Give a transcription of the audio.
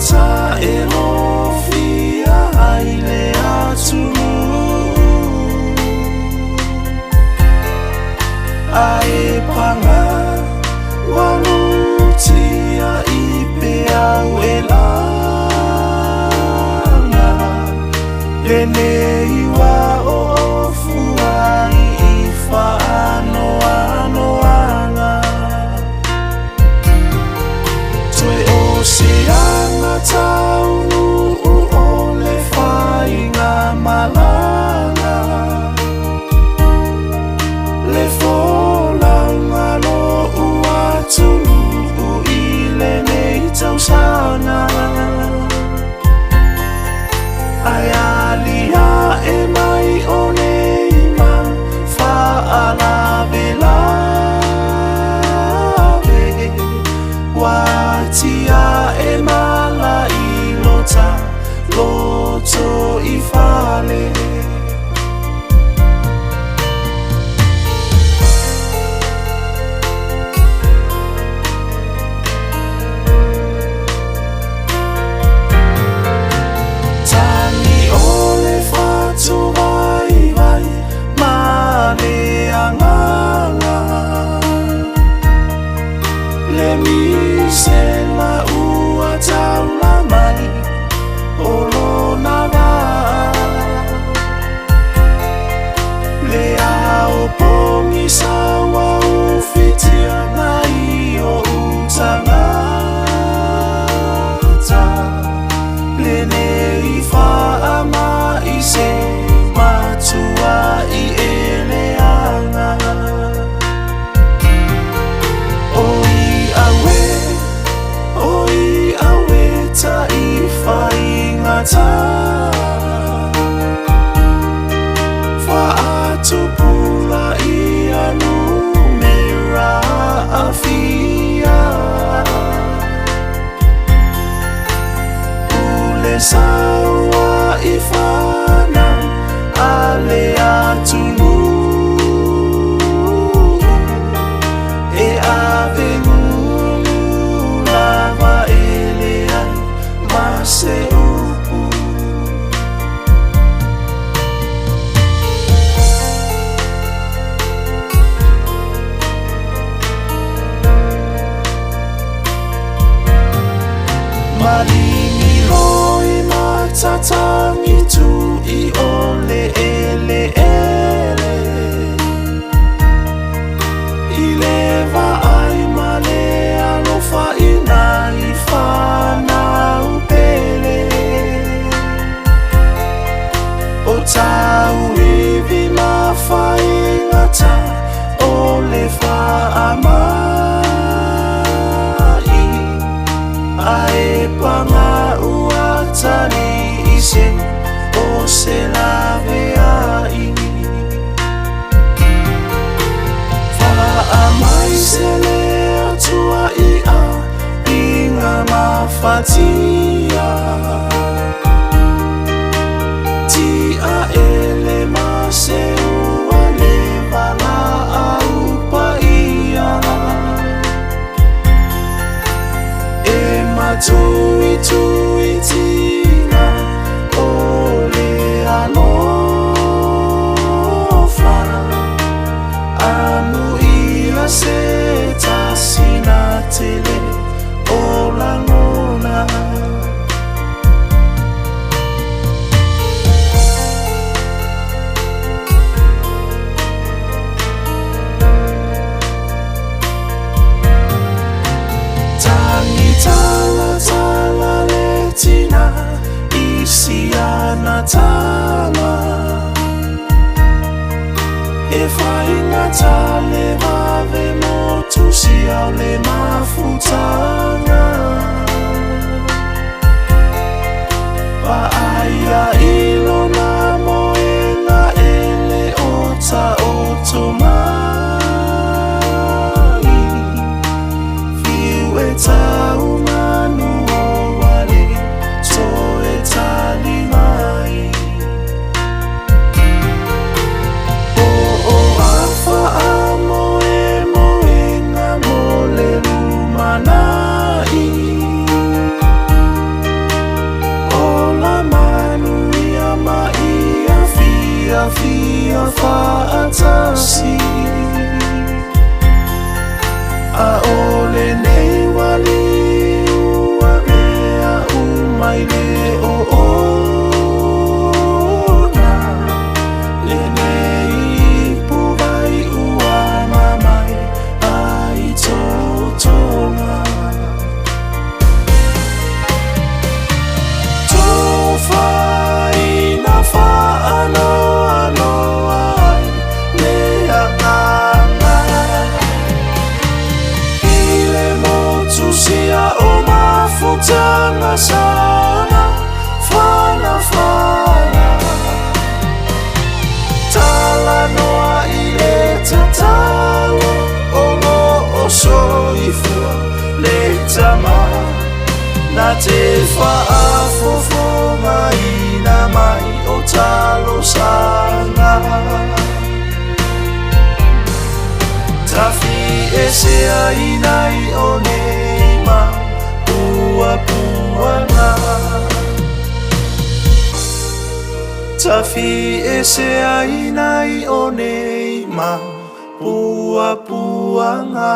ta elofia haile atunu ae panga walutia ipe awelanga lene iwa ofuai ifa anoanga tue oseanga taunu ole fainga malanga le folanga lo uatulu ile nei tausana ayalia e mai oneima fa alabelave watia e mala ilota loto ifale Sena ua taula mai olona va le ao pongi sawa ufitia na io utangata le nei fa ama ise matua I eleanga ta ifa ingata fa atupula ianu mera afia ule sawa ifana ale atunu e avenu se upu malimi loi matatangi tu I ole ele ileva ai male alofa ina ifana tau ivi mafaingata ole fa amai ae panga uatani ise o se lave ai fa amai se le atua ia inga mafatia a ele mase uale vala au paia e matui tui tina ole alofa anu ia se tasina tele ola ngona tala letina isiana tala e fainga tale vave motu si ale mafutanga va aia ilona moenga ele ota otomai fiu etau manu wale so etali mai o afa amoe moenga mole sama fana tala noa i le tatalo o lo o soifua le tama na te whaafofonga ina mai o talo sanga tafi e se ainai o nei ma pua puanga tafi e se ainai o nei ma pua puanga